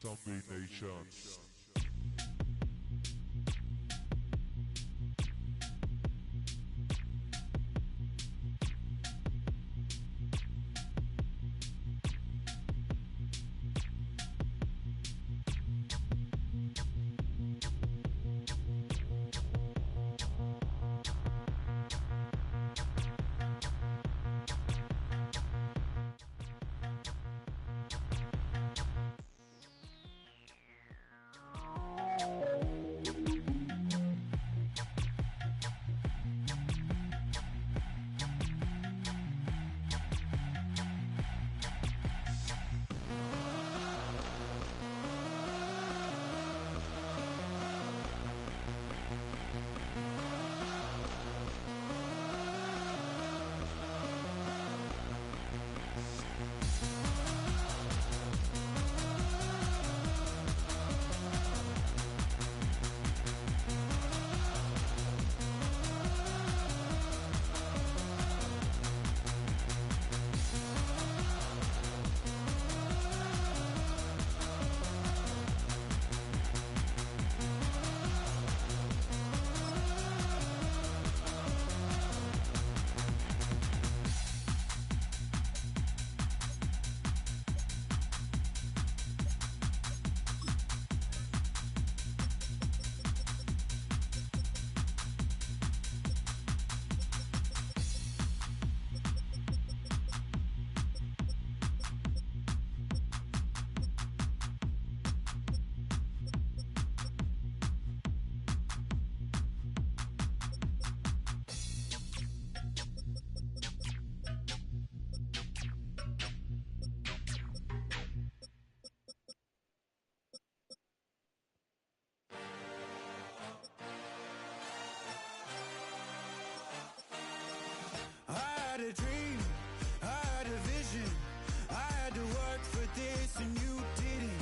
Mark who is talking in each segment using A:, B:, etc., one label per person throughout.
A: Combinations.
B: A dream, I had a vision, I had to work for this and you didn't.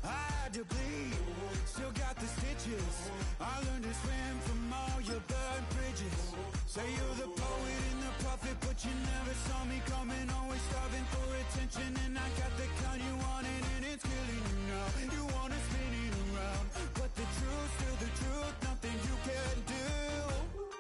B: I had to bleed, still got the stitches. I learned to swim from all your burned bridges. Say you're the poet and the prophet, but you never saw me coming. Always starving for attention, and I got the kind you wanted, and it's killing you now. You wanna spin it around, but the truth's still the truth, nothing you can do.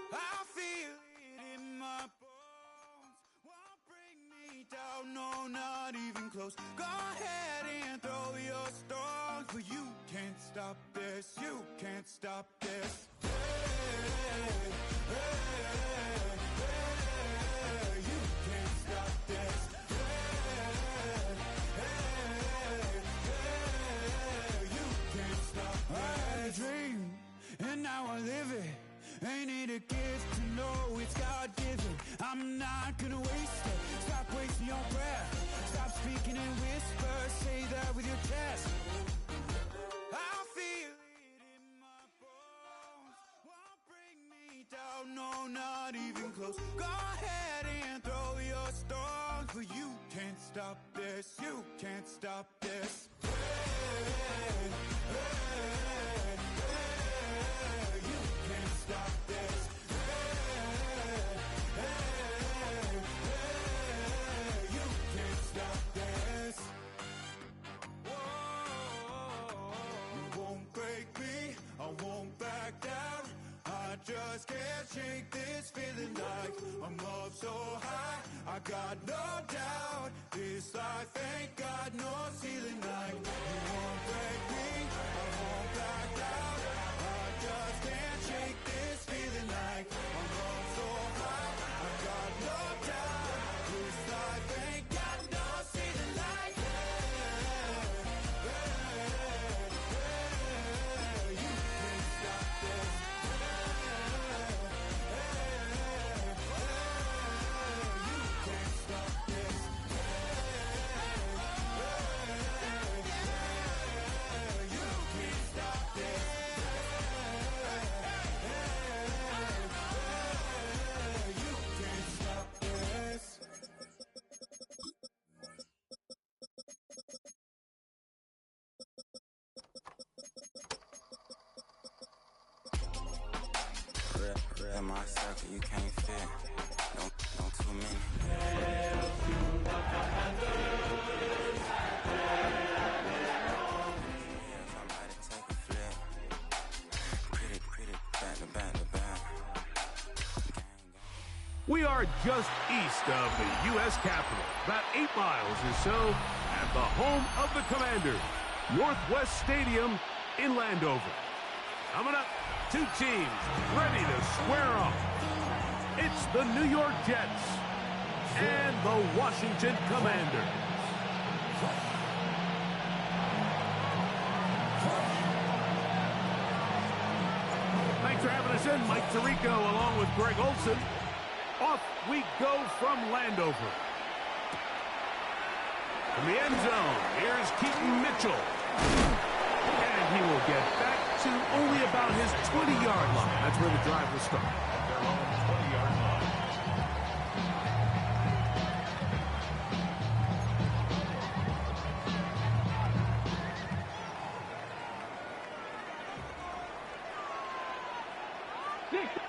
B: I feel it in my bones, won't bring me down, no, not even close. Go ahead and throw your stones, but you can't stop this, you can't stop this. Hey, hey, hey, you can't stop this. Hey, hey, hey, you can't stop this. I had a dream, and now I live it. Ain't it a gift to know it's God-given? I'm not gonna waste it. Stop wasting your breath. Stop speaking in whispers. Say that with your chest. I feel it in my bones, won't bring me down, no, not even close. Go ahead and throw your stones, but you can't stop this, you can't stop this. Hey, hey, hey, you can't stop this. Hey, hey, hey, you can't stop this. Whoa, you won't break me, I won't back down. I just can't shake this feeling like I'm up so high. I got no doubt this life ain't got no ceiling like. You won't break me, I won't back down. I just can't shake this feeling like I'm up so high. I got no doubt this life ain't got no ceiling like. Hey, hey, hey, you can't stop this.
C: Real my circle, you can't fit. Don't too many.
A: We are just east of the U.S. Capitol, about 8 miles or so, at the home of the Commanders, Northwest Stadium in Landover. Coming up, two teams ready to square off. It's the New York Jets and the Washington Commanders. Thanks for having us in. Mike Tirico along with Greg Olson. Off we go from Landover. From the end zone, here's Keaton Mitchell. And he will get back to only about his 20-yard line. That's where the drive will start. Their own 20-yard line.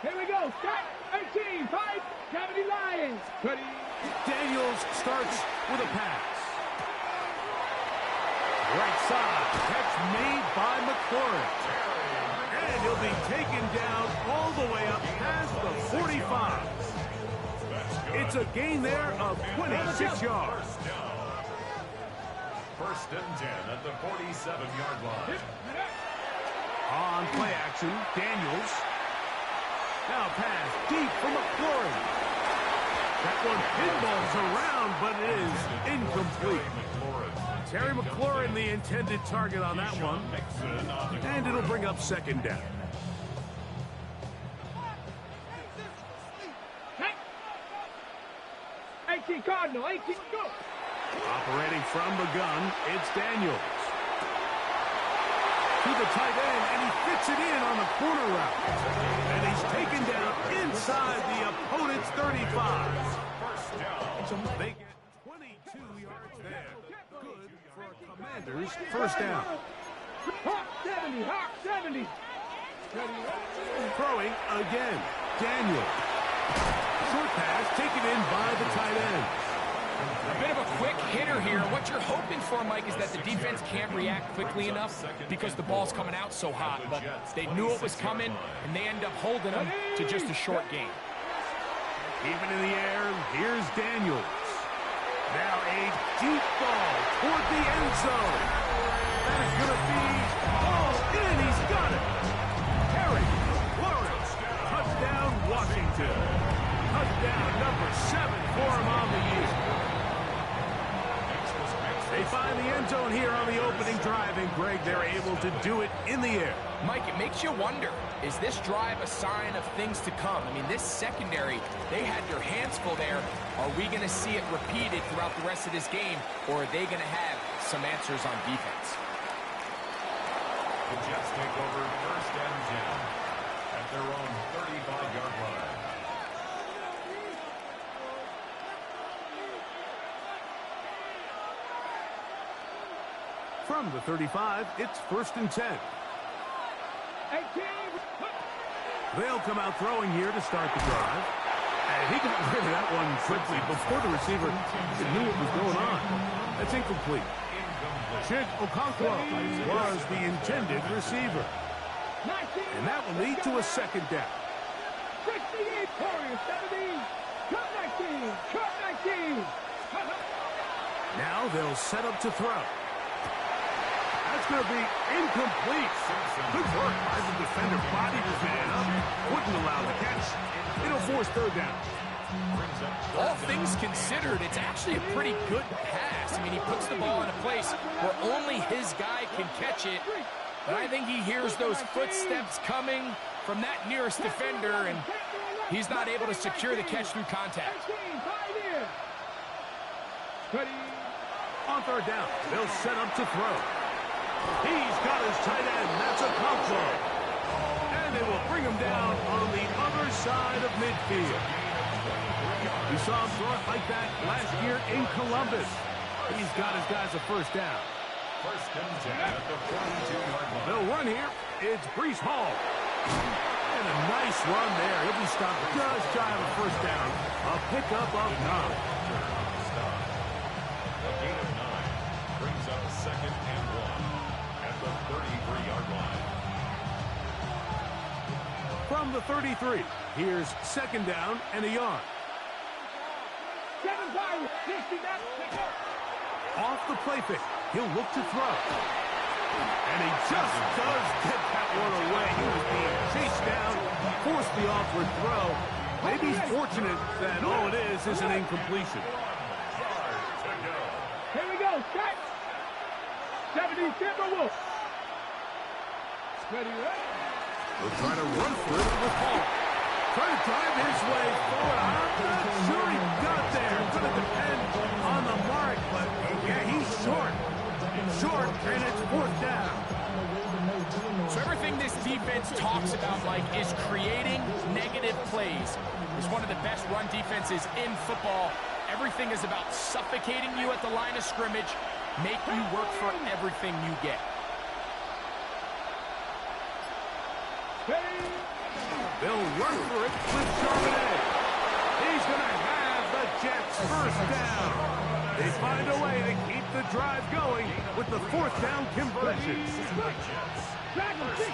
D: Here we go. Start. 18, 5, 70 Lions. Ready.
A: Daniels starts with a pass. Right side. Catch made by McLaurin. And he'll be taken down all the way up past the 45. It's a gain there of 26 yards.
E: First and 10 at the 47-yard line.
A: On play action, Daniels. Now pass deep for McLaurin. That one pinballs around, but it is incomplete. Terry McLaurin, the intended target on that one. And it'll bring up second down.
D: Hey. 18 Cardinal, 18, go.
A: Operating from the gun, it's Daniels. To the tight end, and he fits it in on the corner route. And he's taken down inside the opponent's 35. They get 22 yards there. Good for a Commanders first down.
D: Hawk 70, Hawk 70.
A: Throwing again, Daniel. Short pass taken in by the tight end.
F: A bit of a quick hitter here. What you're hoping for, Mike, is that the defense can't react quickly enough because the ball's coming out so hot. But they knew it was coming, and they end up holding them to just a short game.
A: Even in the air, here's Daniels. Now a deep ball toward the end zone. That is going to be all in. He's got it. Terry McLaurin. Touchdown, Washington. Touchdown number 7 for him on the year. They find the end zone here on the opening drive, and Greg, they're able to do it in the air.
F: Mike, it makes you wonder, is this drive a sign of things to come? I mean, this secondary, they had their hands full there. Are we going to see it repeated throughout the rest of this game, or are they going to have some answers on defense?
E: The Jets take over first and 10 at their own 35-yard line.
A: From the 35, it's first and 10. They'll come out throwing here to start the drive. And he got rid of that one quickly before the receiver knew what was going on. That's incomplete. Chig Okonkwo was the intended receiver. And that will lead to a second down.
D: 68 Warriors, 17. Cut 19. Cut 19.
A: Now they'll set up to throw. That's going to be incomplete. Good work by the defender. Bodied his man up. Wouldn't allow the catch. It'll force third down.
F: All things considered, it's actually a pretty good pass. I mean, he puts the ball in a place where only his guy can catch it. But I think he hears those footsteps coming from that nearest defender, and he's not able to secure the catch through contact.
A: On third down, they'll set up to throw. He's got his tight end. That's Okonkwo. And they will bring him down on the other side of midfield. We saw him throw it like that last year in Columbus. He's got his guys a first down.
E: First and 10 at the 42-yard line.
A: They'll run here. It's Breece Hall. And a nice run there. He'll be stopped just shy of a first down. A pickup of 9.
E: A gain of 9 brings up second and 1 at the 33-yard line.
A: From the 33, here's second down and a yard. Off the play fake. He'll look to throw. And he just does get that one away. He was being chased down, forced the awkward throw. Maybe he's fortunate that all it is an incompletion.
D: Here we go, set. 70 Timberwolves. Ready, right?
A: He'll try to run for it with Paul. Trying to drive his way forward. I'm not sure he got there. It's going to depend on the mark, but yeah, he's short. Short, and it's fourth down.
F: So everything this defense talks about, Mike, is creating negative plays. It's one of the best run defenses in football. Everything is about suffocating you at the line of scrimmage, make you work for everything you get.
A: They'll run for it with Charbonnet. He's going to have the Jets first down. They find a way to keep the drive going with the fourth down conversion.
D: Back to 60.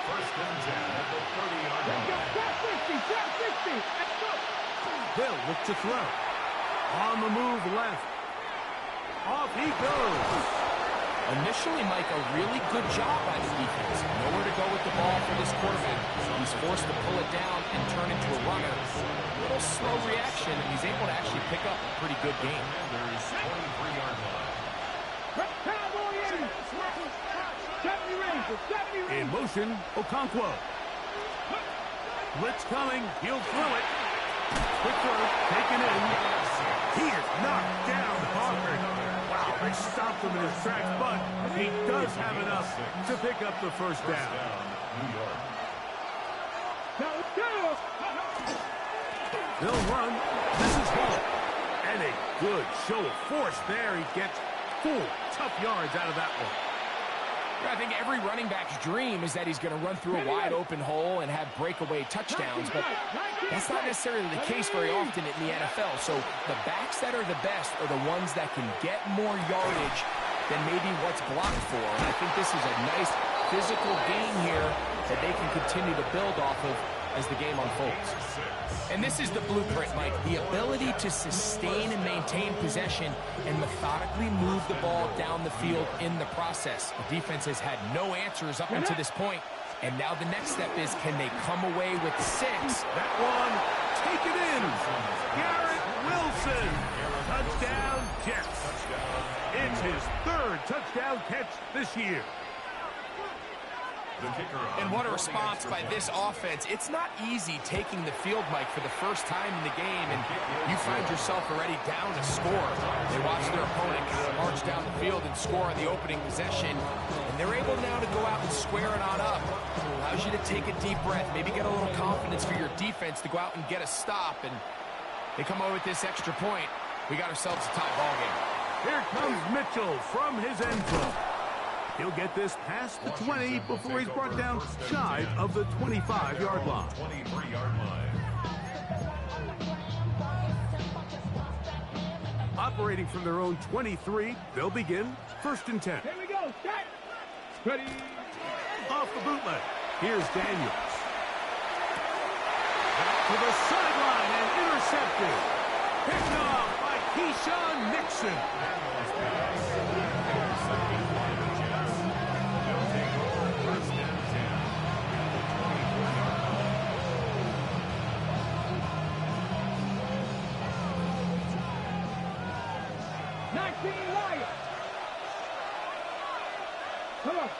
E: First and 10 at the 30-yard line.
D: Back 60. Let's go.
A: They'll look to throw. On the move left. Off he goes.
F: Initially, Mike, a really good job by the defense. Nowhere to go with the ball for this quarterback. He's forced to pull it down and turn into a runner. A little slow reaction, and he's able to actually pick up a pretty good game.
E: There's 23-yard line.
D: Cowboy in. 70 range. 70 range.
A: In motion, Okonkwo. Blitz coming. He'll throw it. Quick throw, taken in. He is knocked down hard. Wow, they stopped him in his tracks, but he does have enough to pick up the first down.
E: New York.
A: They'll run. This is Hall. And a good show of force there. He gets 4 tough yards out of that one.
F: I think every running back's dream is that he's going to run through a wide-open hole and have breakaway touchdowns, but that's not necessarily the case very often in the NFL. So the backs that are the best are the ones that can get more yardage than maybe what's blocked for. And I think this is a nice physical game here that they can continue to build off of as the game unfolds. And this is the blueprint, Mike. The ability to sustain and maintain possession and methodically move the ball down the field in the process. The defense has had no answers up until this point, and now the next step is, can they come away with 6?
A: That one, take it in. Garrett Wilson. Touchdown, Jets. It's his 3rd touchdown catch this year.
F: And what a response by this offense. It's not easy taking the field, Mike, for the first time in the game, and you find yourself already down a score. They watch their opponent kind of march down the field and score on the opening possession, and they're able now to go out and square it on up. Allows you to take a deep breath, maybe get a little confidence for your defense to go out and get a stop, and they come away with this extra point. We got ourselves a tie ball game.
A: Here comes Mitchell from his end zone. He'll get this past the 20 before he's brought down shy of the 25-yard line.
E: 23-yard line.
A: Operating from their own 23, they'll begin 1st and 10.
D: Here we go, set. Ready.
A: Off the bootleg. Here's Daniels. Back to the sideline and intercepted. Picked off by Keyshawn Nixon.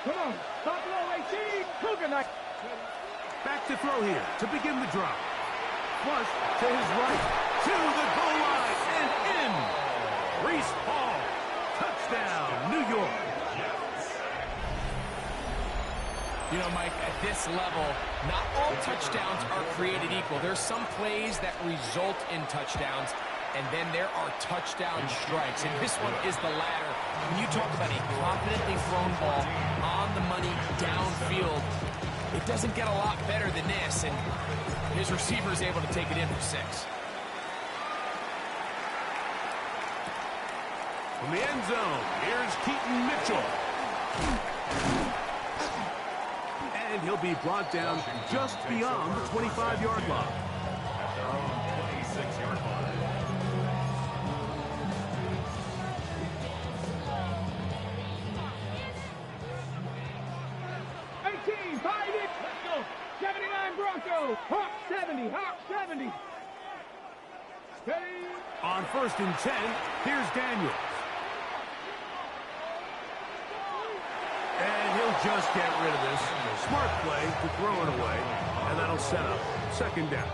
D: Come on. Top low, 18. Coconut.
A: Back to throw here to begin the drive. Flush to his right. To the goal line and in. Reese Hall. Touchdown, New York.
F: You know, Mike, at this level, not all touchdowns are created equal. There's some plays that result in touchdowns, and then there are touchdown strikes, and this one is the latter. When you talk about a confidently thrown ball on the money downfield, it doesn't get a lot better than this, and his receiver is able to take it in for 6.
A: From the end zone, here's Keaton Mitchell. And he'll be brought down just beyond the 25-yard line.
E: At their own 26-yard line.
D: go. Hawk 70, Hawk 70. Ready?
A: On 1st and 10, here's Daniels. And he'll just get rid of this. Smart play to throw it away, and that'll set up 2nd down.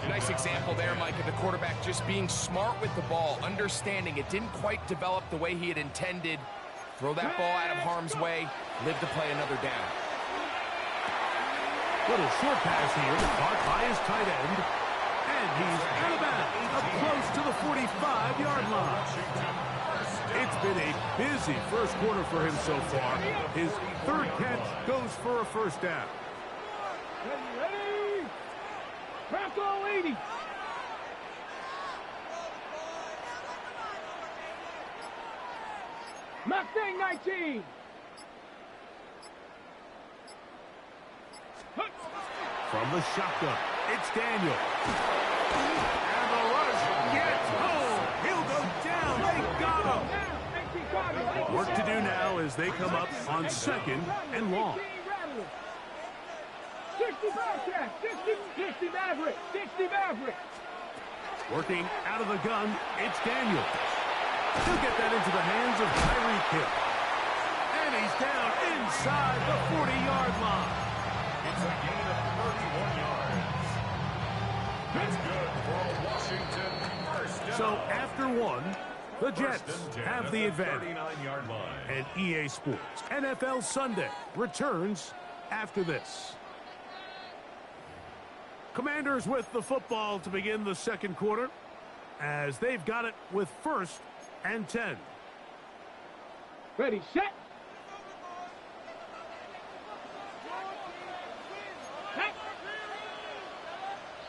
F: Nice example there, Mike, of the quarterback just being smart with the ball, understanding it didn't quite develop the way he had intended. Throw that ball out of harm's way, live to play another down.
A: Little short pass here, caught by his tight end. And he's out of bounds, up close to the 45-yard line. It's been a busy first quarter for him so far. His 3rd catch goes for a 1st down.
D: Ready? Craft all 80. Mustang 19.
A: From the shotgun, it's Daniel. And the rush gets home. He'll go down. They got him. Work to do now as they come up on 2nd and long.
D: 65 catch, 60 Maverick, 60 Maverick.
A: Working out of the gun, it's Daniel. He'll get that into the hands of Tyreek Hill. And he's down inside the 40-yard line.
E: It's a gain of 31 yards. That's good for a Washington 1st down.
A: So after 1, the Jets have the advantage.
E: 39-yard line.
A: And EA Sports NFL Sunday returns after this. Commanders with the football to begin the 2nd quarter as they've got it with 1st and 10.
D: Ready, set.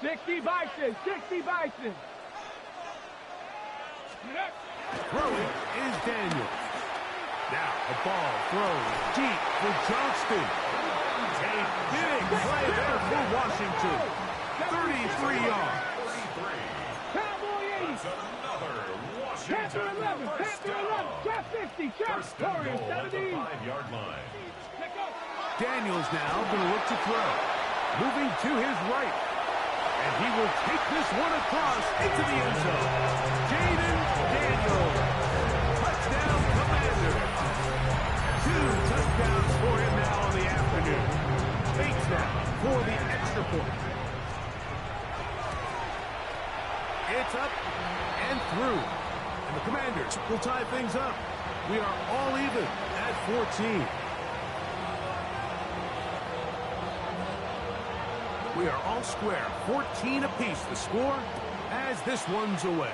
D: 60 Bison, 60 Bison.
A: Throwing is Daniel. Now the ball thrown deep for Johnston. A big play there for Washington. 33 yards.
D: Cowboy 80. Panther 11, Panther 11, Chap 50, Chap Torres 70.
E: 5-yard line.
A: Daniels now going to look to throw. Moving to his right. And he will take this one across into the end zone. Jaden Daniels. Touchdown, Commander. 2 touchdowns for him now in the afternoon. Bates now for the extra point. It's up and through. And the Commanders will tie things up. We are all even at 14. We are all square, 14 apiece the score as this one's away.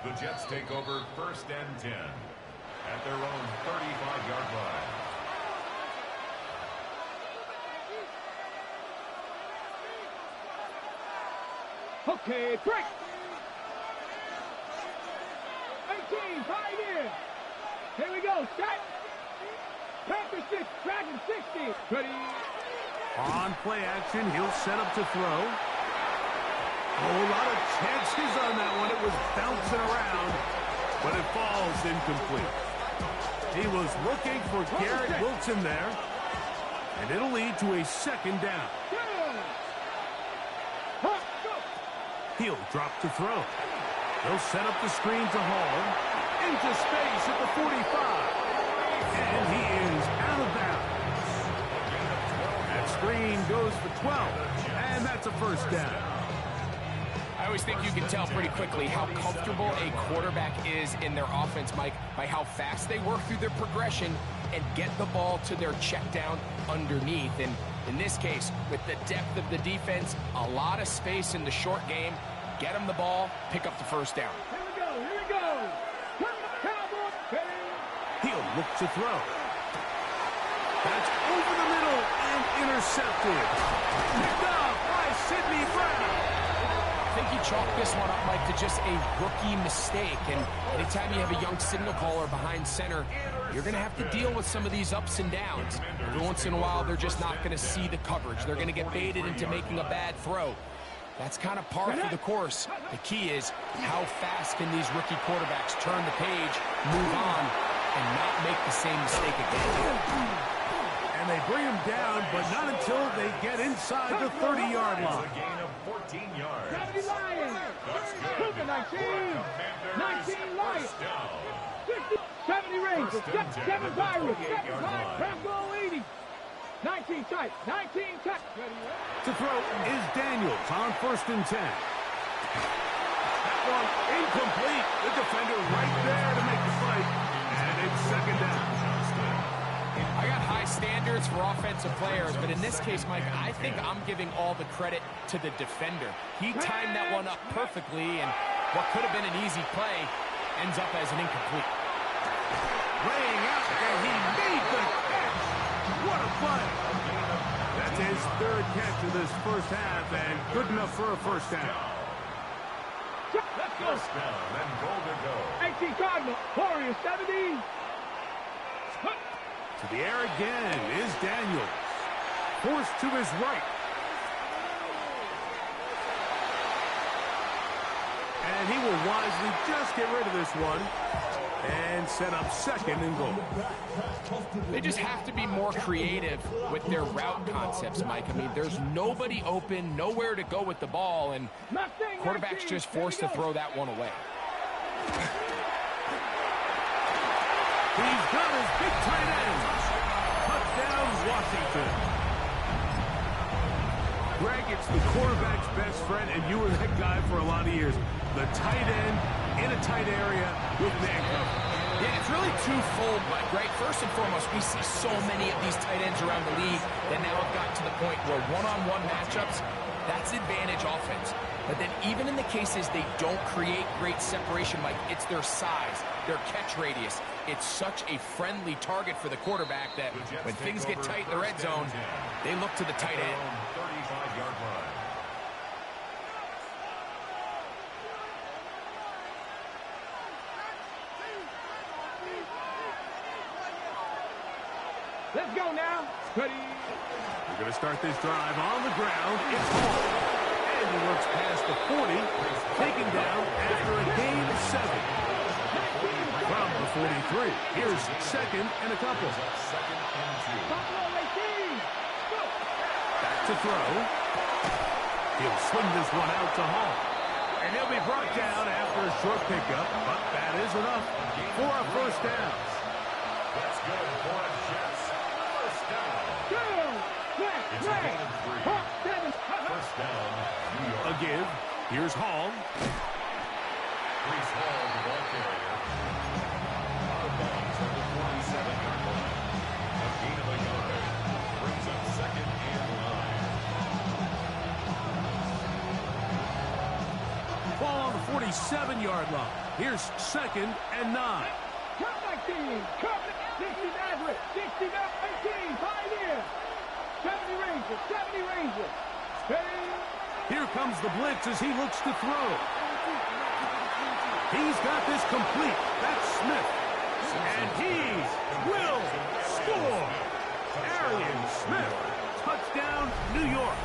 E: The Jets take over 1st and 10 at their own 35-yard line.
D: Okay, break. 18, 5 in. Here we go, set. Panther 6, Dragon 60. Ready.
A: On play action, he'll set up to throw. A whole lot of chances on that one. It was bouncing around, but it falls incomplete. He was looking for Garrett Wilson there, and it'll lead to a 2nd down. He'll drop to throw. He'll set up the screen to Hall. Into space at the 45. And he is out of bounds. That screen goes for 12. And that's a 1st down.
F: I always think you can tell pretty quickly how comfortable a quarterback is in their offense, Mike, by how fast they work through their progression and get the ball to their check down underneath. And in this case, with the depth of the defense, a lot of space in the short game, get them the ball, pick up the 1st down.
D: Here we go, here we go. Cowboy.
A: He'll look to throw. That's over the middle and intercepted. Picked off by Sidney Brown.
F: I think he chalked this one up, Mike, to just a rookie mistake. And anytime you have a young signal caller behind center, you're going to have to deal with some of these ups and downs. Every once in a while, they're just not going to see the coverage. They're going to get baited into making a bad throw. That's kind of par for the course. The key is how fast can these rookie quarterbacks turn the page, move on, and not make the same mistake again.
A: And they bring him down, but not until they get inside the 30-yard line.
E: A gain of 14 yards.
D: 70 Lions.
E: That's good.
D: Took a 19. 19 Lions. 60, 70 Rangers. 7 Pirates. 7 Pirates. Bronco 80. 19 tight. 19 tight.
A: To throw is Daniels on 1st and 10. That one incomplete. The defender right there to make the fight. And it's 2nd down.
F: I got high standards for offensive players, but in this case, Mike, I think I'm giving all the credit to the defender. He timed that one up perfectly, and what could have been an easy play ends up as an incomplete.
A: Laying out, and he made the catch. What a play. That's his 3rd catch of this first half, and good enough for a 1st down.
D: Let's go.
E: First down and goal to go.
D: 18 Cardinal. Warriors 70.
A: To the air again is Daniels. Forced to his right. And he will wisely just get rid of this one and set up 2nd and goal.
F: They just have to be more creative with their route concepts, Mike. I mean, there's nobody open, nowhere to go with the ball, and quarterback's just forced to throw that one away.
A: He's got his big tight ends. Touchdown, Washington. Greg, it's the quarterback's best friend, and you were that guy for a lot of years. The tight end in a tight area with man cover.
F: Yeah, it's really twofold, Mike, right? First and foremost, we see so many of these tight ends around the league that now have gotten to the point where one-on-one matchups, that's advantage offense. But then even in the cases they don't create great separation, Mike, it's their size, their catch radius. It's such a friendly target for the quarterback that when things get tight in the red zone, they look to the tight end.
E: 35-yard line.
D: Let's go now. Ready.
A: We're going to start this drive on the ground. It's Hall. And he looks past the 40, taken down after a gain of 7. From the 43, here's 2nd and a couple. Back to throw. He'll swing this one out to Hall. And he'll be brought down after a short pickup, but that is enough for a 1st down.
E: That's good for a Jets. 1st down. It's a gain of 3. 1st down, New York.
A: A give. Here's Hall.
E: Brees Hall, the ball carrier. Out of bounds at the 47-yard line. A gain of a yard. Brings up 2nd and 9.
A: Ball on the 47-yard line. Here's 2nd and 9.
D: Come back team. Come back. 60 Maverick. 60 Maverick. 18. Pioneer. 70 Rangers. 70 Rangers.
A: Here comes the blitz as he looks to throw. He's got this complete. That's Smith. And he will score. Arian Smith. Touchdown, New York.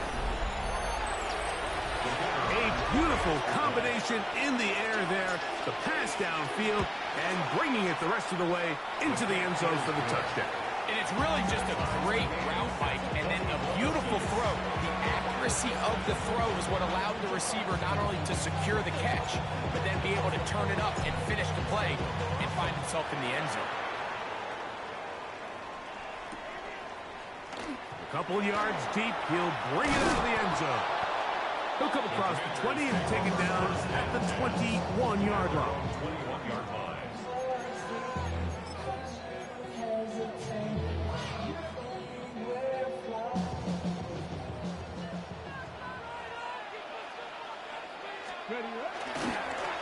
A: A beautiful combination in the air there. The pass downfield and bringing it the rest of the way into the end zone for the touchdown.
F: And it's really just a great route, Mike, and then a beautiful throw. The accuracy of the throw is what allowed the receiver not only to secure the catch, but then be able to turn it up and finish the play and find himself in the end zone.
A: A couple yards deep, he'll bring it out of the end zone. He'll come across the 20 and take it down at the 21-yard line.
E: 21-yard line.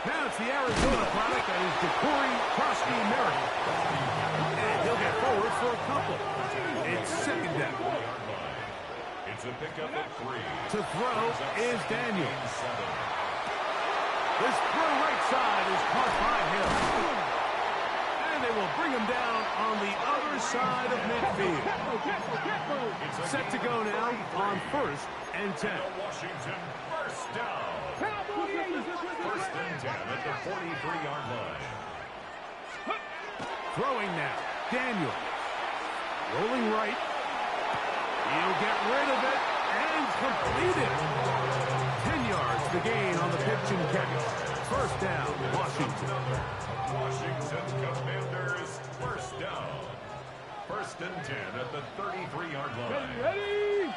A: Now it's the Arizona product that is Decory Crosby Merrick. And he'll get forward for a couple. It's 2nd down.
E: It's a pickup of 3.
A: To throw is Daniels. This throw right side is caught by Hill. And they will bring him down on the other side of midfield. Set to go now on 1st and 10.
E: Washington, 1st down. 1st and 10 at the 43-yard line.
A: Throwing now. Daniels. Rolling right. He'll get rid of it and complete it. 10 yards the gain on the pitch and catch. First down, Washington.
E: Washington Commanders, first down. First and 10 at the 33-yard line.
D: Ready?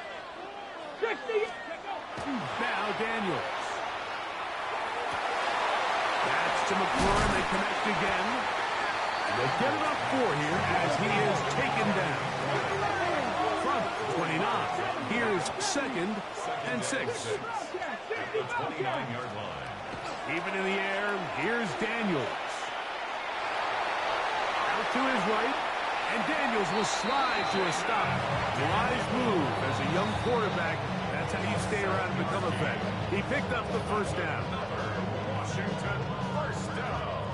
D: 60.
A: Now Daniels. That's to McLaurin. They connect again. They get it up 4 here as he is taken down. From 29. Here's second and 6.
E: At the 29-yard line.
A: Even in the air, here's Daniels. Out to his right, and Daniels will slide to a stop. Wise move as a young quarterback. That's how you stay around and become effective. He picked up the first down.
E: Washington, first down.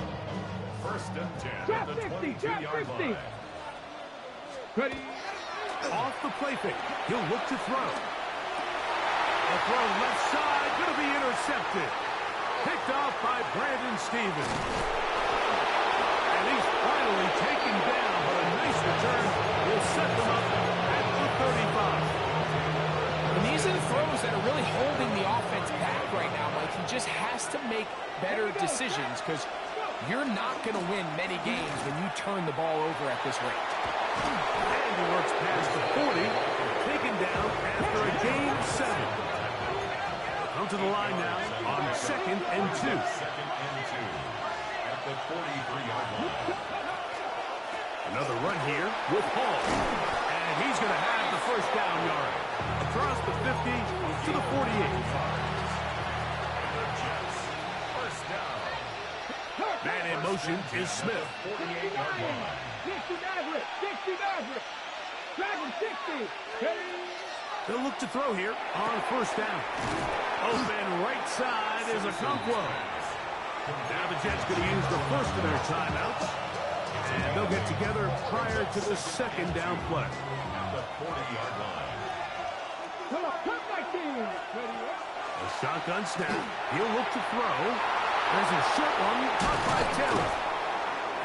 E: First and 10 at the 22-yard line.
D: Ready?
A: Off the play fake. He'll look to throw. A throw left side, going to be intercepted. Picked off by Brandon Stevens. And he's finally taken down, but a nice return will set them up at the 35.
F: And these are the throws that are really holding the offense back right now, Mike. He just has to make better decisions because you're not going to win many games when you turn the ball over at this rate.
A: And he works past the 40, taken down after a gain 7. Come to the line now on second and 2.
E: Second and 2 at the 43-yard line.
A: Another run here with Hall. And he's going to have the first down yard. Across the 50 to the 48.
E: The Jets, first down.
A: Man in motion is Smith.
E: 48-yard line.
D: 60 Maverick. 60 Maverick. Dragon 60. Ready?
A: They'll look to throw here on first down. Open right side is Okonkwo. Now the Jets going to use the first of their timeouts. And they'll get together prior to the second down play.
E: At the 40-yard line.
D: Come on, come my team. Ready?
A: A shotgun snap. He'll look to throw. There's a short one caught by Taylor.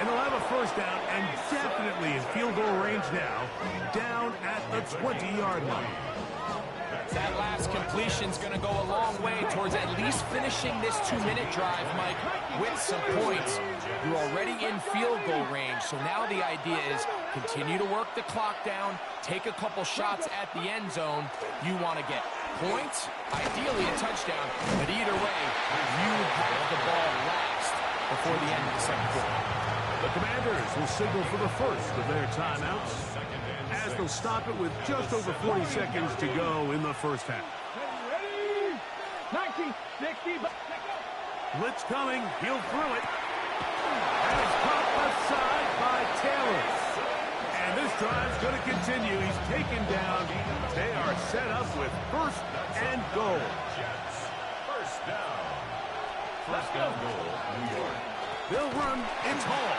A: And they'll have a first down and definitely in field goal range now, down at the 20-yard line.
F: That last completion's going to go a long way towards at least finishing this 2-minute drive, Mike, with some points. You're already in field goal range, so now the idea is continue to work the clock down, take a couple shots at the end zone. You want to get points, ideally a touchdown, but either way, you have the ball last before the end of the second quarter.
A: The Commanders will signal for the first of their timeouts as they'll stop it with just over 40 seconds to go in the first half.
D: Ready? 19, 60,
A: Blitz coming. He'll throw it. And it's caught aside by Taylor. And this drive's going to continue. He's taken down. They are set up with first and goal.
E: Jets, first down. First down goal, New York.
A: They'll run. It's Hall.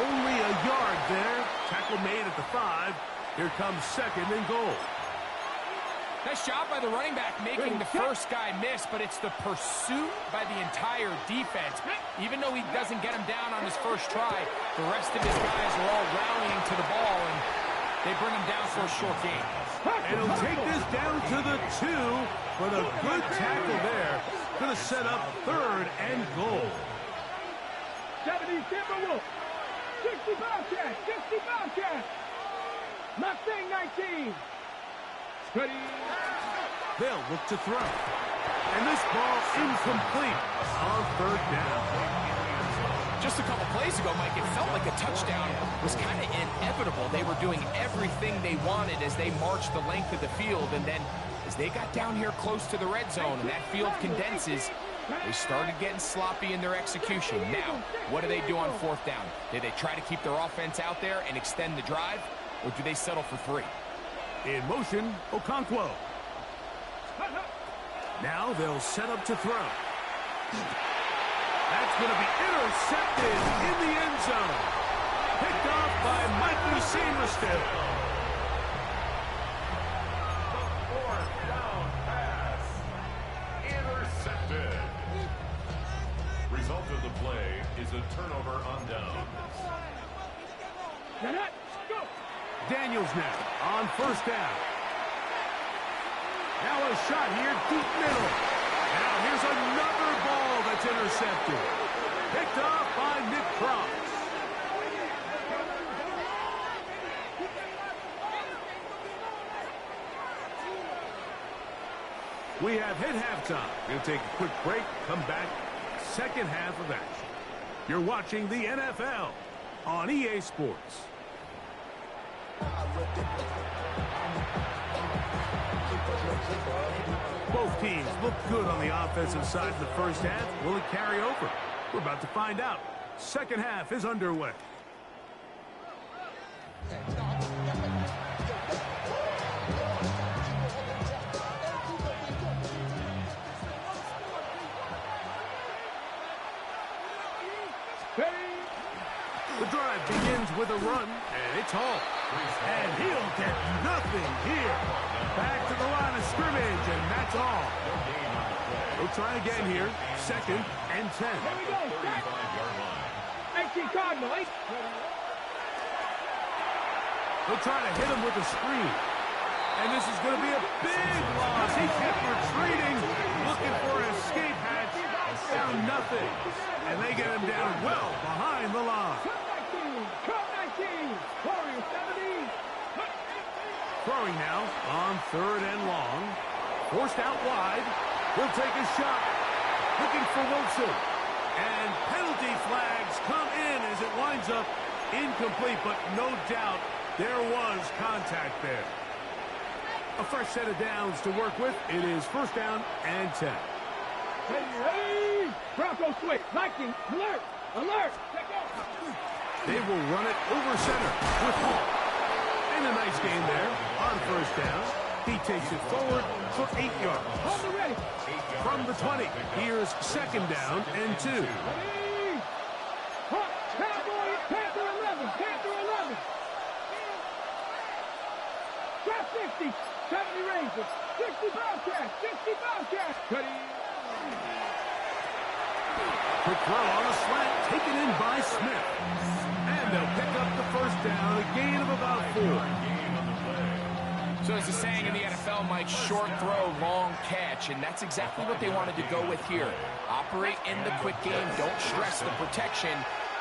A: Only a yard there. Tackle made at the 5. Here comes second and goal.
F: Nice job by the running back making the first guy miss, but it's the pursuit by the entire defense. Even though he doesn't get him down on his first try, the rest of his guys are all rallying to the ball, and they bring him down for a short gain.
A: And he'll take this down to the 2, but a good tackle there. Going to set up third and goal.
D: 70 Timberwolves. 60 Bobcats. 60 Bobcats. Mustang 19. Ready?
A: They'll look to throw. And this ball incomplete on third down.
F: Just a couple plays ago, Mike, it felt like a touchdown was kind of inevitable. They were doing everything they wanted as they marched the length of the field, and then as they got down here close to the red zone and that field condenses, they started getting sloppy in their execution. Now, what do they do on fourth down? Do they try to keep their offense out there and extend the drive, or do they settle for 3?
A: In motion, Okonkwo. Now they'll set up to throw. That's going to be intercepted in the end zone. Picked off by Mikey Samerstill.
E: Fourth down pass. Intercepted. Result of the play is a turnover on downs.
D: Go.
A: Daniels now on first down. Now a shot here, deep middle. Now here's another ball that's intercepted. Picked off by Nick Cross. We have hit halftime. We'll take a quick break, come back, second half of action. You're watching the NFL on EA Sports. Both teams look good on the offensive side in the first half. Will it carry over? We're about to find out. Second half is underway. The drive begins with a run, and it's Hall. And he'll get nothing here. Back to the line of scrimmage, and that's all. We'll try again here. Second and 10.
D: Here we go.
E: 35-yard line.
D: 18 Cardinal.
A: They'll try to hit him with a screen. And this is going to be a big loss. He kept retreating, looking for an escape hatch. Found nothing. And they get him down well behind the line.
D: Cut 19. Warriors 17.
A: Throwing now on third and long. Forced out wide. He'll take a shot. Looking for Wilson. And penalty flags come in as it winds up incomplete, but no doubt there was contact there. A fresh set of downs to work with. It is first down and 10.
D: Hey, Bronco switch. Lightning. Alert. Alert.
A: They will run it over center with Hall. And a nice game there on first down. He takes it forward for 8 yards.
D: Hold it ready.
A: From the 20, here's second down and 2.
D: Ready. Hot. Cowboys. Panther 11. Panther 11. Got 60. 70 Rangers. 60 Bobcats. 60 Bobcats. Ready.
A: Quick throw on a slant, taken in by Smith. And they'll pick up the first down, a gain of about 4.
F: So as the saying in the NFL, Mike, short throw, long catch, and that's exactly what they wanted to go with here. Operate in the quick game, don't stress the protection,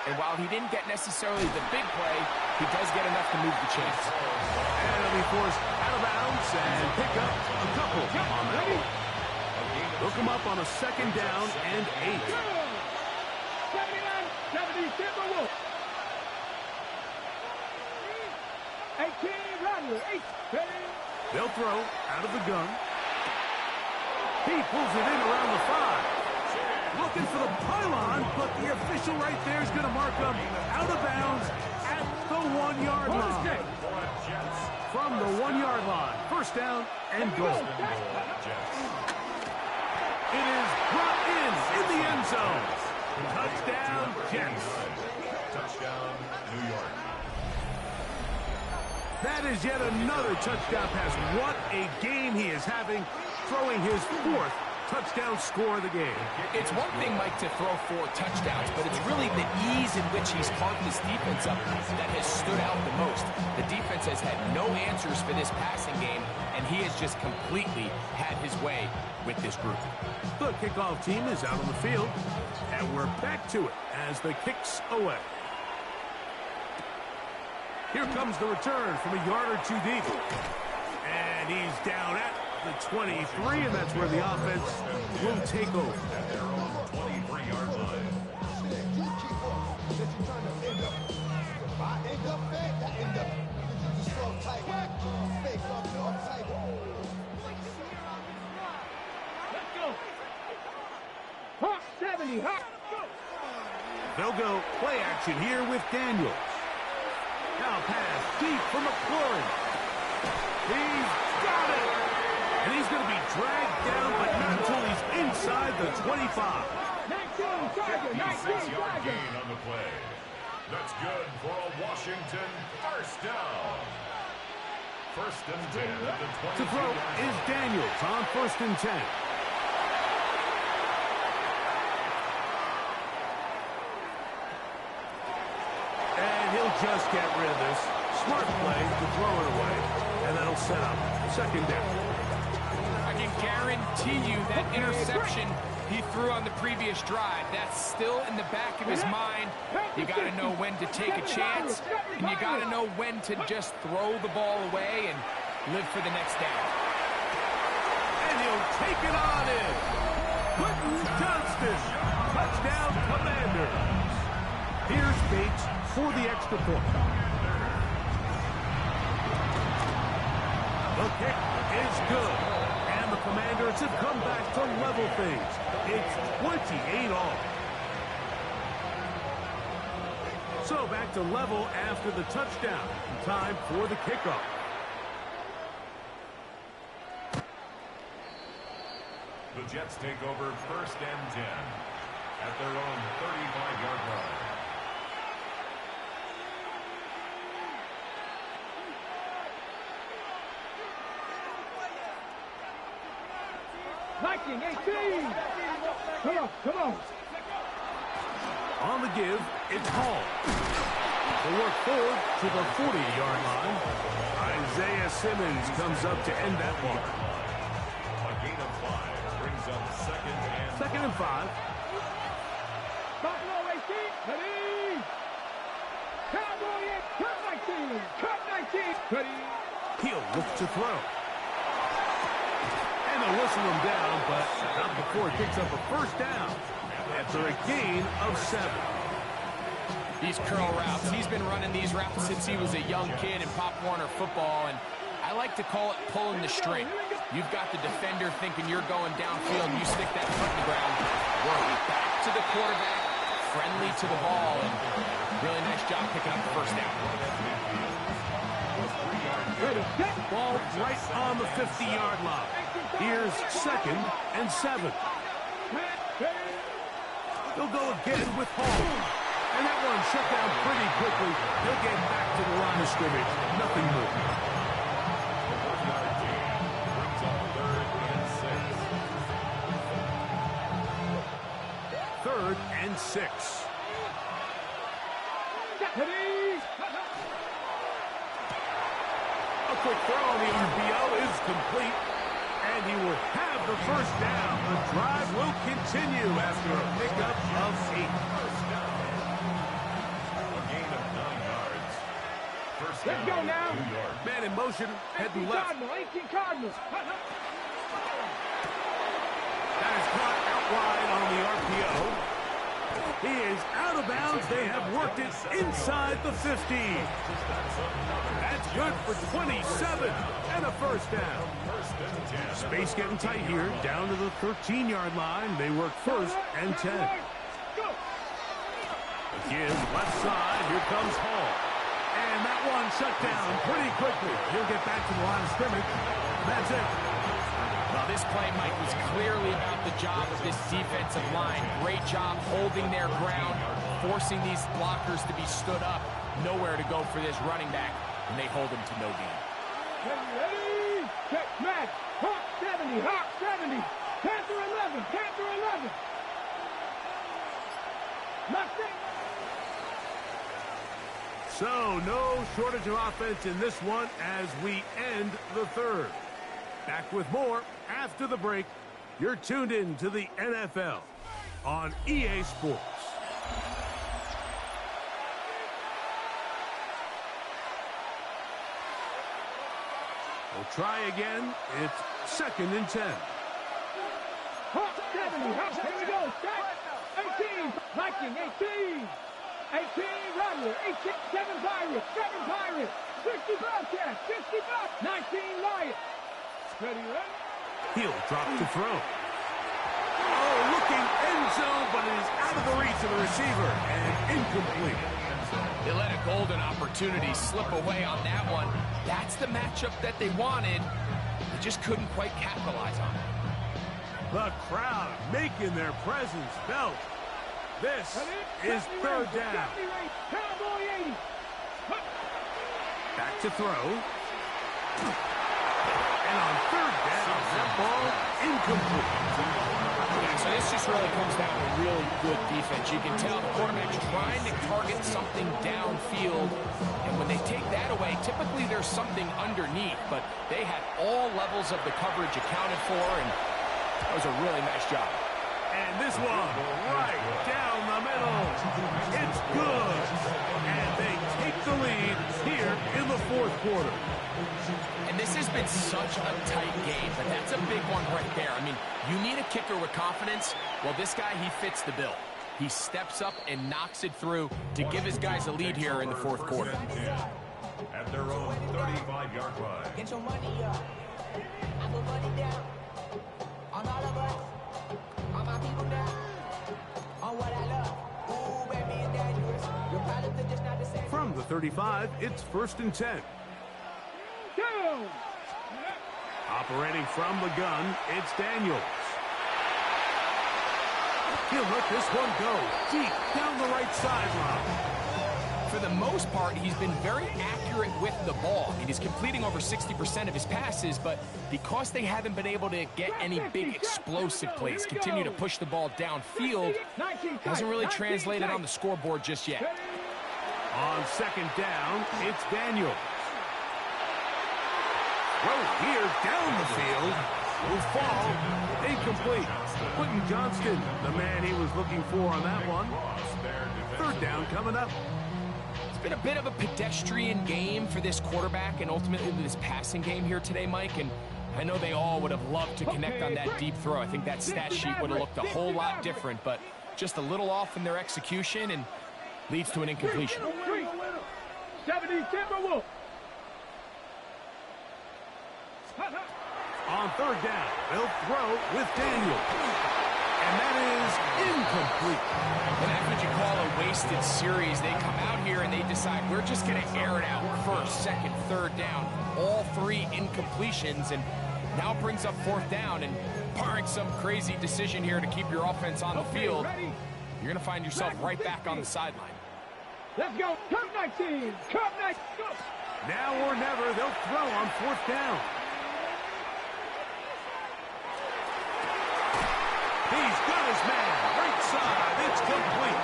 F: and while he didn't get necessarily the big play, he does get enough to move the chains.
A: And he'll be forced out of bounds and pick up a couple on that one. They'll come up on a second down and 8.
D: 79, 70, Timberwolves. 18, Rodney, 8, ready.
A: They'll throw out of the gun. He pulls it in around the 5. Looking for the pylon, but the official right there is going to mark him out of bounds at the 1-yard line. From the 1-yard line. First down and goal. It is brought in the end zone. Touchdown, Jets.
E: Touchdown, New York.
A: That is yet another touchdown pass. What a game he is having, throwing his 4th touchdown score of the game.
F: It's one thing, Mike, to throw 4 touchdowns, but it's really the ease in which he's carved this defense up that has stood out the most. The defense has had no answers for this passing game, and he has just completely had his way with this group.
A: The kickoff team is out on the field, and we're back to it as the kick's away. Here comes the return from a yard or 2 deep. And he's down at the 23, and that's where the offense will take over.
E: At their own 23-yard line.
D: Let's go. Hot 70, hot.
A: They'll go play action here with Daniels. Now pass deep for McLaurin. He's got it. And he's going to be dragged down, but not until he's inside the 25.
D: 19, Tiger, 19,
E: 56-yard
D: Tiger.
E: gain on the play. That's good for a Washington first down. First and 10 at the 22.
A: To throw is Daniels on first and 10. And he'll just get rid of this. Smart play to throw it away, and that'll set up second down.
F: guarantee you that interception he threw on the previous drive, that's still in the back of his mind. You got to know when to take a chance, and you got to know when to just throw the ball away and live for the next down.
A: And he'll take it on in. Quentin Johnston, touchdown Commanders. Here's Bates for the extra point. The kick is good. And the Commanders have come back to level things. It's 28 all. So back to level after the touchdown. Time for the kickoff.
E: The Jets take over 1st and 10 at their own 35-yard line.
D: 19-18. Come on, come on.
A: On the give, it's Hall. They work forward to the 40-yard line. Isaiah Simmons comes up to end that one.
E: A gain of 5 brings up 2nd and
A: 5.
D: Buffalo 18. Ready. Cowboy 8. Cut 19. Cut 19. Ready.
A: He'll look to throw. And they'll whistle him down, but not before he picks up a first down after a gain of 7.
F: These curl routes, he's been running these routes since he was a young kid in Pop Warner football, and I like to call it pulling the string. You've got the defender thinking you're going downfield, and you stick that foot in the ground, work it back to the quarterback, friendly to the ball, and really nice job picking up the first down.
A: Ball right on the 50-yard line. Here's 2nd and 7. He'll go again with Hall. And that one shut down pretty quickly. He'll get back to the line of scrimmage. Nothing more. Third and 6. A quick throw on the RPO is complete. And he will have the first down. The drive will continue after a pickup of 8.
D: Let's go now.
A: Man in motion, heading left.
D: 18 Cardinals.
A: That is caught out wide on the RPO. He is out of bounds. They have worked it inside the 50. That's good for 27 and a first down. Space getting tight here, down to the 13-yard line. They work 1st and 10. Again, left side. Here comes Hall. And that one shut down pretty quickly. He'll get back to the line of scrimmage. That's it.
F: Well, this play, Mike, was clearly about the job of this defensive line. Great job holding their ground, forcing these blockers to be stood up. Nowhere to go for this running back, and they hold him to no gain.
D: Ready? Check, match. Hawk 70, Hawk 70. Panther 11, Panther 11. Mustang.
A: So, no shortage of offense in this one as we end the third. Back with more after the break. You're tuned in to the NFL on EA Sports. We'll try again. It's 2nd and 10.
D: Hawk 70, Hawk, here we go. Check. 18, Viking 18. 18, Rattler, 18, 7 Pirates, 7 Pirates, 60 Bobcats, 60 Bob, 19 Lions. Ready, ready?
A: He'll drop to throw. Oh, looking end zone, but it is out of the reach of the receiver and incomplete.
F: They let a golden opportunity slip away on that one. That's the matchup that they wanted. They just couldn't quite capitalize on it.
A: The crowd making their presence felt. This is 3rd down.
D: Cowboy 80.
A: Back to throw. And on 3rd down, that ball incomplete.
F: Yeah, so this just really comes down to really good defense. You can tell the quarterback's trying to target something downfield, and when they take that away, typically there's something underneath, but they had all levels of the coverage accounted for, and that was a really nice job.
A: And this one, right down the middle. It's good. And they take the lead here in the fourth quarter.
F: And this has been such a tight game, but that's a big one right there. I mean, you need a kicker with confidence. Well, this guy, he fits the bill. He steps up and knocks it through to give his guys a lead here in the fourth quarter.
E: At their own 35-yard line.
G: Get your money up. I put money down. On all of us. On my people now. On what I love. Ooh, baby, it's dangerous. Your problems are just not the same.
A: From the 35, it's 1st and 10.
D: Go!
A: Operating from the gun, it's Daniels. He'll let this one go deep down the right sideline.
F: For the most part, he's been very accurate with the ball. I mean, he's completing over 60% of his passes, but because they haven't been able to get any big explosive plays, continue to push the ball downfield, hasn't really translated on the scoreboard just yet.
A: On 2nd down, it's Daniels. Throw here down the field. Will fall. Incomplete. Quentin Johnston, the man he was looking for on that one. 3rd down coming up.
F: It's been a bit of a pedestrian game for this quarterback and ultimately this passing game here today, Mike. And I know they all would have loved to connect on that deep throw. I think that stat sheet would have looked a whole lot different, but just a little off in their execution and leads to an incompletion.
D: 70 Timberwolves.
A: On 3rd down, they'll throw with Daniels. And that is incomplete.
F: And that's what you call a wasted series. They come out here and they decide we're just going to air it out. 1st, 2nd, 3rd down. All 3 incompletions. And now it brings up 4th down. And barring some crazy decision here to keep your offense on the field, you're going to find yourself right back on the sideline.
D: Let's go. Come 19. Come 19. Go.
A: Now or never, they'll throw on 4th down. He's got his man. Right side. It's complete.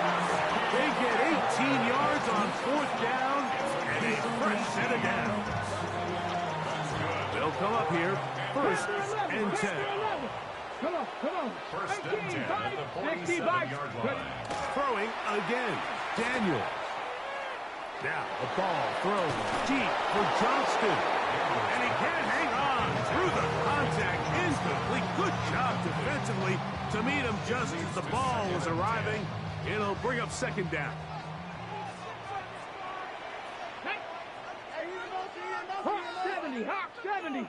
A: They get 18 yards on 4th down and a fresh set of downs. They'll come up here 1st and 10.
D: Come on, come on.
E: 1st and 10 at the 47-yard line.
A: Throwing again. Daniel. Now the ball thrown deep for Johnston. And he can't hang on through the contact. Incomplete. Good job defensively to meet him just as the ball was arriving. It'll bring up 2nd down.
D: Hawk 70. Hawk 70.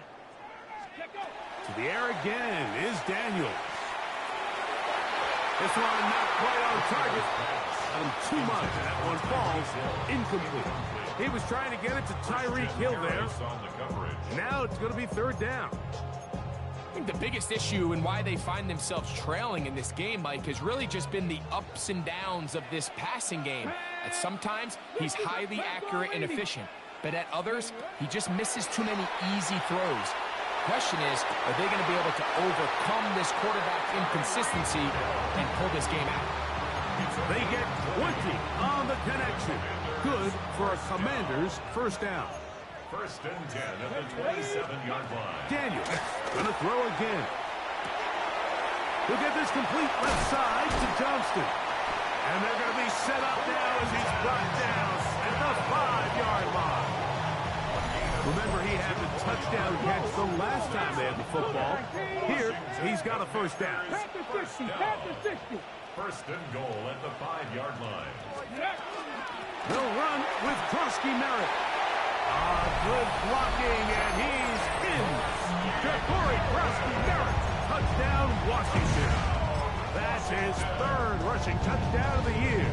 A: To the air again is Daniels. This one not quite on target. Too much. That one falls incomplete. He was trying to get it to Tyreek Hill there. Now it's going to be 3rd down.
F: I think the biggest issue and why they find themselves trailing in this game, Mike, has really just been the ups and downs of this passing game. At sometimes, he's highly accurate and efficient, but at others, he just misses too many easy throws. Question is, are they going to be able to overcome this quarterback inconsistency and pull this game out?
A: They get 20 on the connection. Good for a Commander's 1st down.
E: 1st and 10 at the 27-yard line.
A: Daniels going to throw again. He'll get this complete left side to Johnston. And they're going to be set up now as he's brought down at the 5-yard line. Remember, he had the touchdown catch the last time they had the football. Here, he's got a 1st down.
D: Pass to 60. Pass to 60.
E: 1st and goal at the 5-yard line.
A: They'll run with Krosky Merritt. Good blocking, and he's in. Ja'Cory Krosky Merritt. Touchdown, Washington. That's his 3rd rushing touchdown of the year.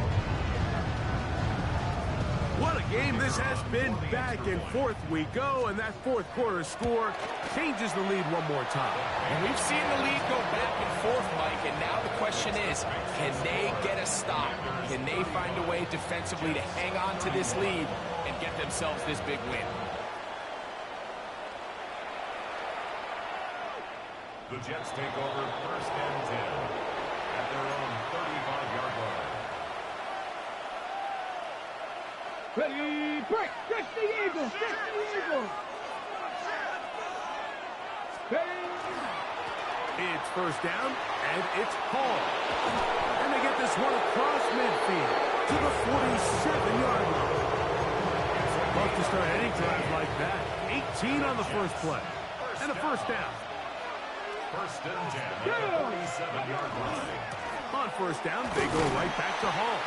A: What a game this has been. Back and forth we go, and that 4th quarter score changes the lead one more time.
F: And we've seen the lead go back and forth, Mike, and now the question is, can they get a stop? Can they find a way defensively to hang on to this lead and get themselves this big win?
E: The Jets take over 1st and 10 at their own 35-yard line.
D: Ready, break. Stretch the eagle. Stretch the eagle.
A: It's first down, and it's Hall. And they get this one across midfield to the 47-yard line. Love to start any drive like that. 18 on the first play. And a first down.
E: First and 10 at the 47-yard line.
A: On first down, they go right back to Hall.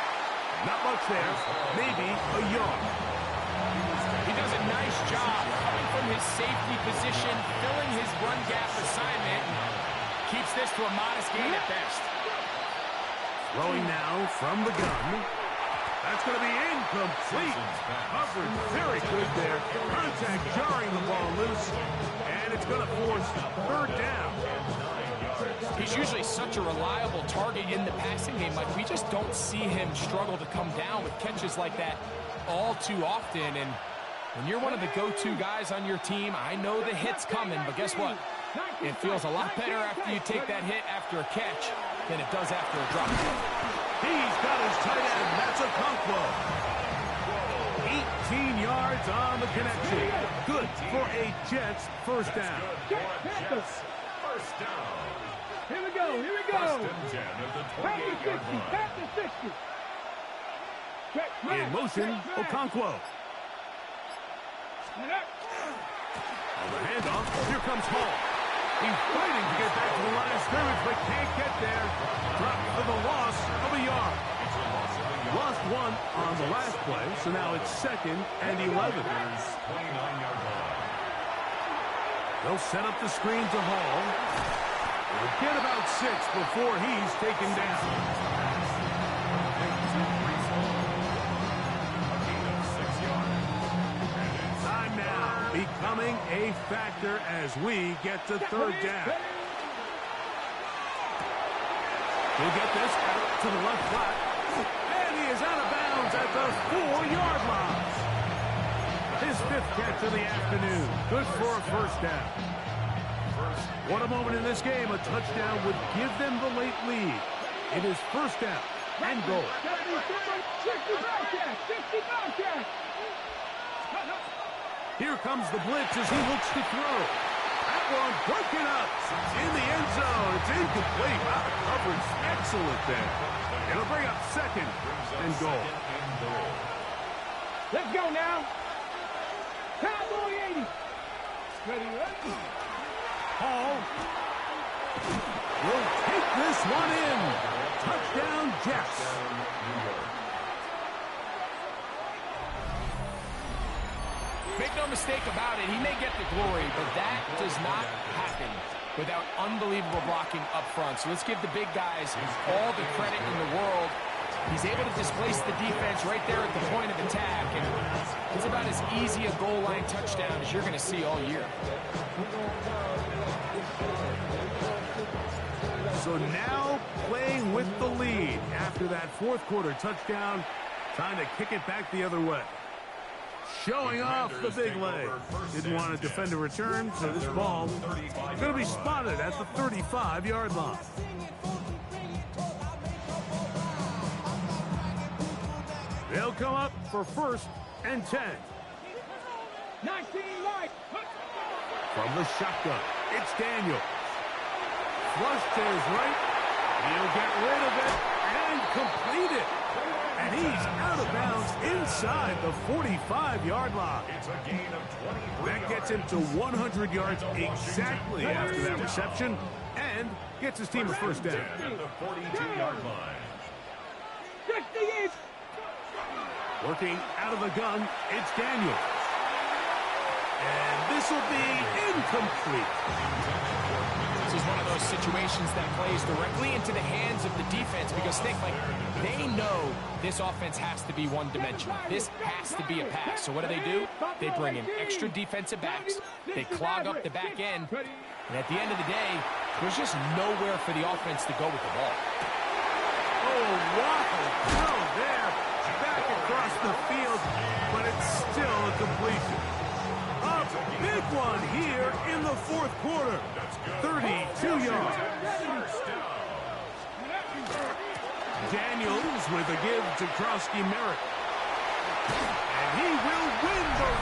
A: Not much there. Maybe a yard.
F: He does a nice job coming from his safety position, filling his run gap assignment. Keeps this to a modest gain at best.
A: Throwing now from the gun. That's going to be incomplete. Covered very good there. Contact jarring the ball loose. And it's going to force third down.
F: He's usually such a reliable target in the passing game. Like, we just don't see him struggle to come down with catches like that all too often. And when you're one of the go-to guys on your team, I know the hit's coming, but guess what? It feels a lot better after you take that hit after a catch than it does after a drop.
A: He's got his tight end. That's a Conquo. 18 yards on the connection. Good for a Jets first down.
E: First down.
D: Here we go. Here we go.
E: First and 10 at the 28-yard line.
D: Back to 60.
A: In motion, Okonkwo. On the handoff, here comes Hall. He's fighting to get back to the line of scrimmage, but can't get there. Dropped for the loss of a yard. Lost one on the last play, so now it's second and 11.
E: 29-yard line.
A: They'll set up the screen to Hall. We'll get about 6 before he's taken down. Time now becoming a factor as we get to third down. He'll get this out to the left flat. And he is out of bounds at the 4-yard line. His 5th catch of the afternoon. Good for a first down. What a moment in this game. A touchdown would give them the late lead. It is first down and goal. Here comes the blitz as he looks to throw. That one broken up in the end zone. It's incomplete. Wow, the coverage excellent there. It'll bring up second and goal.
D: Let's go now. Cowboy 80. Ready, ready.
A: Hall will take this one in. Touchdown, Jets.
F: Make no mistake about it, he may get the glory, but that does not happen without unbelievable blocking up front. So let's give the big guys all the credit in the world. He's able to displace the defense right there at the point of attack, and it's about as easy a goal line touchdown as you're going to see all year.
A: So now playing with the lead after that fourth quarter touchdown, trying to kick it back the other way. Showing off the big leg. Didn't want to defend a return, so this ball is going to be spotted at the 35-yard line. They'll come up for first and 10.
D: 19 right.
A: From the shotgun, it's Daniel. Flush to his right. He'll get rid of it and complete it. And he's out of bounds inside the 45-yard line.
E: It's a gain of 23
A: That gets him to 100 yards exactly after that reception and gets his team a first down.
E: at the 42-yard line.
D: 68.
A: Working out of the gun, it's Daniel. And this will be incomplete.
F: This is one of those situations that plays directly into the hands of the defense because they know this offense has to be one-dimensional. This has to be a pass. So what do? They bring in extra defensive backs. They clog up the back end. And at the end of the day, there's just nowhere for the offense to go with the ball.
A: Oh, waffle throw there. Back across the field, but it's still a completion. A big one here in the fourth quarter. 32 yards. Daniels with a give to Krosky Merritt. And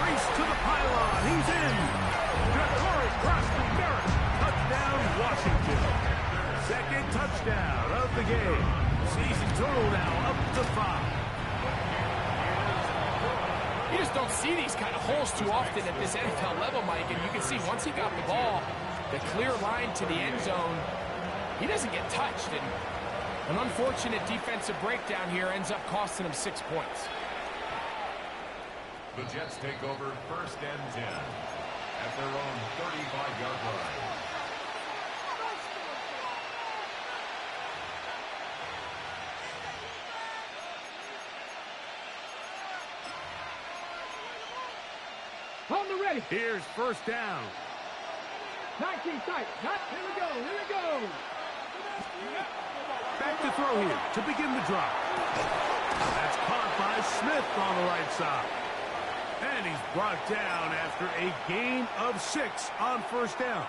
A: race to the pylon. He's in. Detroit crossed the Merritt. Touchdown, Washington. Second touchdown of the game. Season total now up to 5.
F: You just don't see these kind of holes too often at this NFL level, Mike. And you can see once he got the ball, the clear line to the end zone, he doesn't get touched. And an unfortunate defensive breakdown here ends up costing him 6 points.
E: The Jets take over 1st and 10 at their own 35-yard line.
D: On the ready.
A: Here's first down.
D: 19 tight. Here we go. Here we go.
A: Back to throw here to begin the drive. That's caught by Smith on the right side. And he's brought down after a gain of 6 on first down.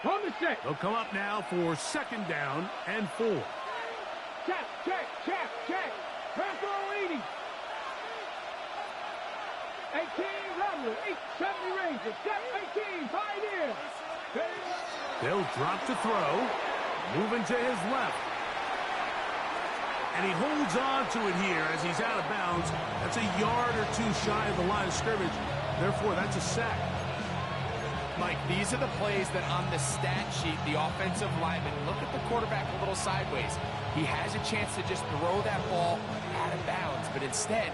D: On the set.
A: They'll come up now for 2nd down and 4.
D: Check, check, check, check. Transfer 80. 18, Rattler. 870 Ranger. Check, 18, Pioneer.
A: They'll drop to throw. Moving to his left. And he holds on to it here as he's out of bounds. That's a yard or 2 shy of the line of scrimmage. Therefore, that's a sack.
F: Mike, these are the plays that on the stat sheet, the offensive lineman look at the quarterback a little sideways. He has a chance to just throw that ball out of bounds, but instead,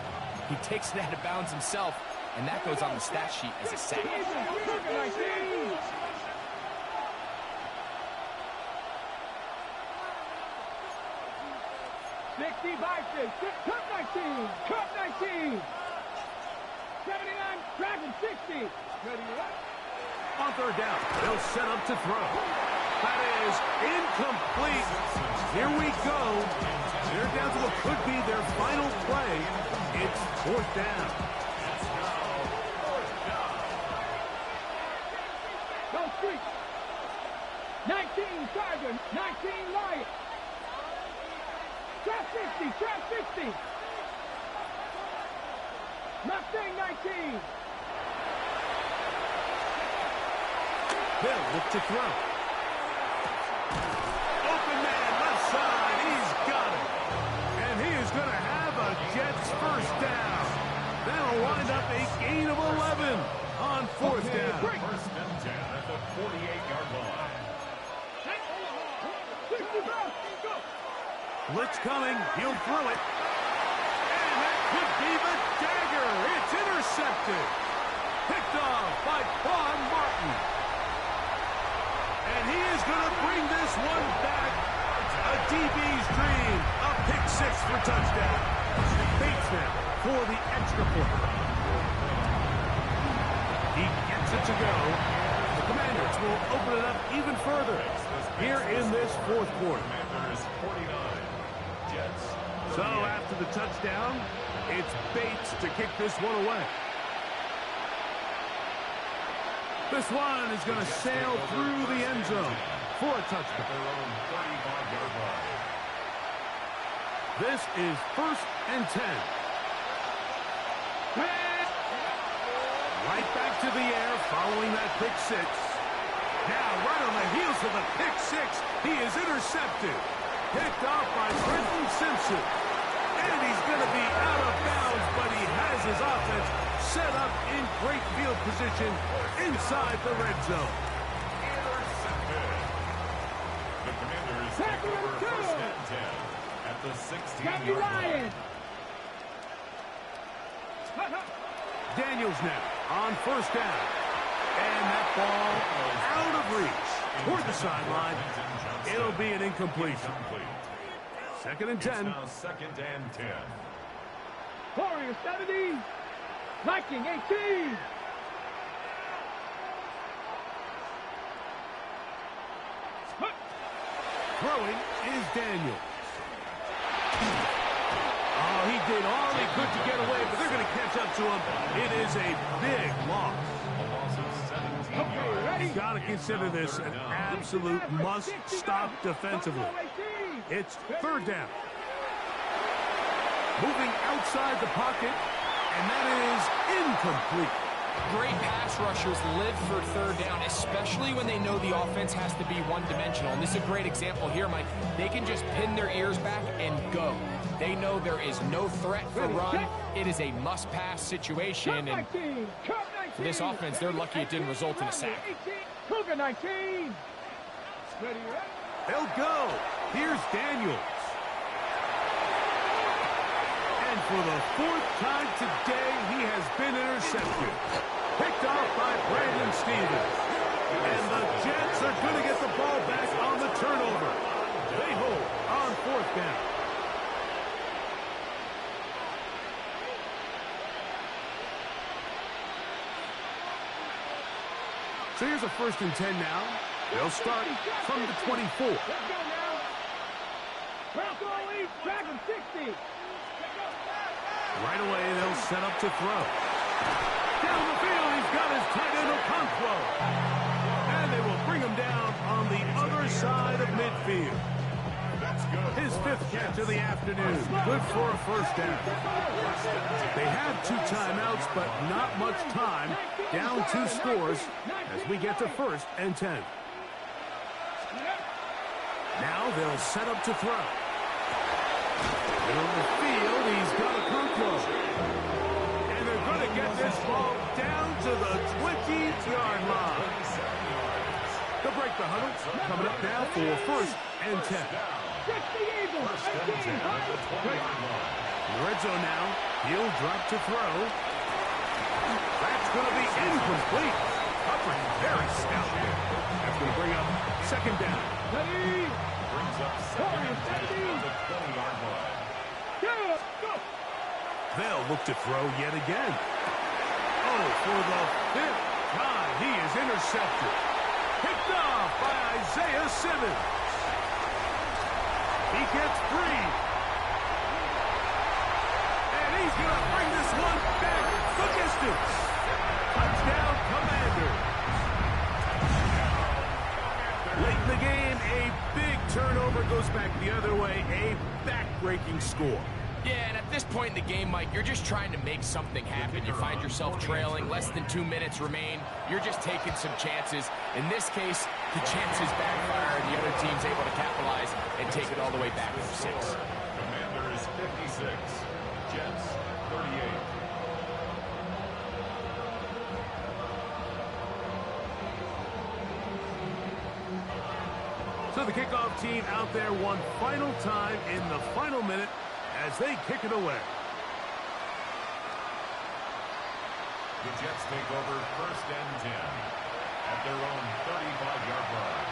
F: he takes it out of bounds himself, and that goes on the stat sheet as a sack.
D: 60 by 6. Cut 19. Cut 19. 79. Dragon 60. Ready up.
A: On 3rd down, they'll set up to throw. That is incomplete. Here we go. They're down to what could be their final play. It's 4th down.
D: Go street. 19 Sergeant. 19 Lion. Trap 60. Trap 60. Mustang 19.
A: They'll look to throw. Open man, left side. He's got it. And he is going to have a Jets first down. That'll wind up a gain of 11 on 4th down.
E: 1st and 10 at the 48-yard line.
A: Blitz coming. He'll throw it. And that could be the dagger. It's intercepted. Picked off by Quan Martin. And he is going to bring this one back. A DB's dream. A pick 6 for touchdown. Bates now for the extra point. He gets it to go. The Commanders will open it up even further here in this 4th quarter.
E: Commanders 49, Jets 38.
A: So after the touchdown, it's Bates to kick this one away. This one is going to sail through the end zone for a touchdown.
E: Their own 35-yard line.
A: This is 1st and 10. Right back to the air following that pick 6. Now right on the heels of the pick 6, he is intercepted. Picked off by Brenton Simpson. And he's going to be out of bounds, but he has his offense set up in great field position inside the red zone.
E: Intercepted. The Commanders take over 1st and 10 at the 16-yard line.
A: Daniels now on 1st down. And that ball out of reach toward the sideline. It'll be an incompletion. 2nd and 10.
E: It's now 2nd and 10.
D: Warrior 70. Viking 18.
A: Throwing is Daniels. Oh, he did all he could to get away, but they're going to catch up to him. It is a big loss.
E: A loss of 17
D: Okay,
E: yards.
D: ready?
A: Got to consider this an absolute must-stop defensively.
D: 18.
A: It's third down. Moving outside the pocket, and that is incomplete.
F: Great pass rushers live for third down, especially when they know the offense has to be one-dimensional. And this is a great example here, Mike. They can just pin their ears back and go. They know there is no threat for run. It is a must-pass situation. And for this offense, they're lucky it didn't result in a sack.
D: Cougar 19.
A: They'll go. Here's Daniels. And for the fourth time today, he has been intercepted. Picked off by Brandon Stevens. And the Jets are going to get the ball back on the turnover. They hold on fourth down. So here's a 1st and 10 now. They'll start from the 24.
D: Let's go now. Bronco lead, tracking 60.
A: Right away, they'll set up to throw. Down the field, he's got his tight end Okonkwo. And they will bring him down on the other side of midfield. His 5th catch of the afternoon. Good for a first down. They have 2 timeouts, but not much time. Down 2 scores as we get to 1st and 10. Now they'll set up to throw. Middle of the field, he's got Okonkwo. And they're going to get this ball down to the 20-yard line. They'll break the huddle. Coming up now for 1st and 10. Red zone now. He'll drop to throw. That's going to be incomplete. Covering very stout there. That's going to bring up 2nd down.
E: Brings up 2nd and 10 on the 20-yard line.
A: They'll look to throw yet again. Oh, for the 5th time, he is intercepted. Picked off by Isaiah Simmons. He gets free. And he's going to bring this one back the distance. Touchdown, Commanders. Late in the game, a big turnover goes back the other way. A back-breaking score.
F: Yeah, and at this point in the game, Mike, you're just trying to make something happen. You find yourself trailing, less than 2 minutes remain. You're just taking some chances. In this case, the chances backfire, and the other team's able to capitalize and take it all the way back for 6.
E: Commanders 56, Jets 38.
A: So the kickoff team out there one final time in the final minute as they kick it away.
E: The Jets take over 1st and 10 at their own 35-yard line.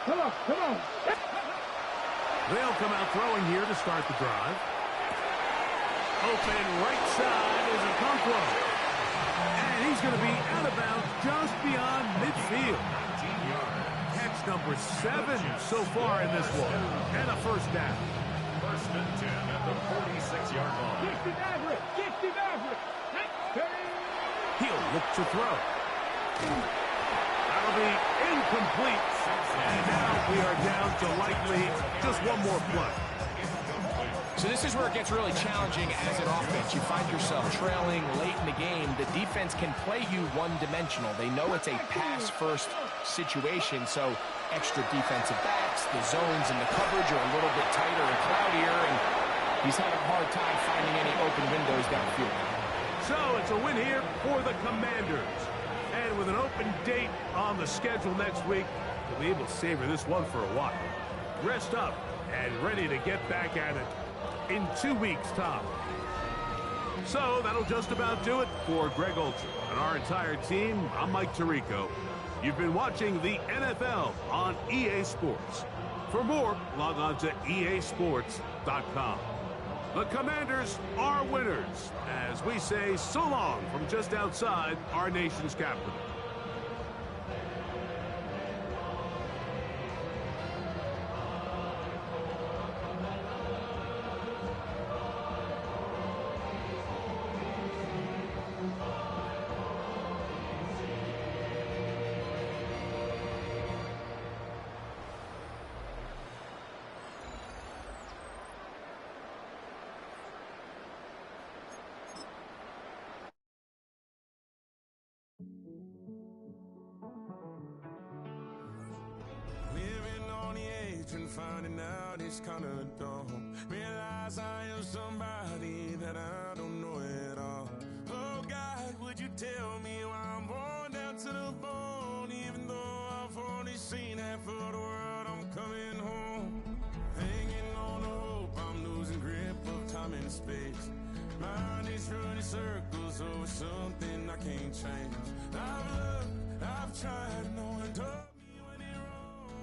D: Come on, come on.
A: They'll come out throwing here to start the drive. Open right side is Okonkwo. And he's going to be out of bounds just beyond midfield. Catch number 7 so far in this one. And a 1st down.
E: 1st and 10 at the 46-yard line.
D: 60 Maverick, 60 Maverick.
A: He'll look to throw. That'll be incomplete. And now we are down to likely just one more play.
F: So this is where it gets really challenging as an offense. You find yourself trailing late in the game. The defense can play you one-dimensional. They know it's a pass-first situation, so extra defensive backs, the zones and the coverage are a little bit tighter and cloudier, and he's had a hard time finding any open windows downfield.
A: So it's a win here for the Commanders. And with an open date on the schedule next week, we'll be able to savor this one for a while. Rest up and ready to get back at it in 2 weeks' time. So that'll just about do it for Greg Olson and our entire team. I'm Mike Tirico. You've been watching the NFL on EA Sports. For more, log on to easports.com. The Commanders are winners as we say so long from just outside our nation's capital.
B: it's kinda dumb. Realize I am somebody that I don't know at all. Oh God, would you tell me why I'm worn down to the bone? Even though I've only seen half of the world, I'm coming home. Hanging on to hope, I'm losing grip of time and space. Mind is running circles over something I can't change. I've looked, I've tried, no one told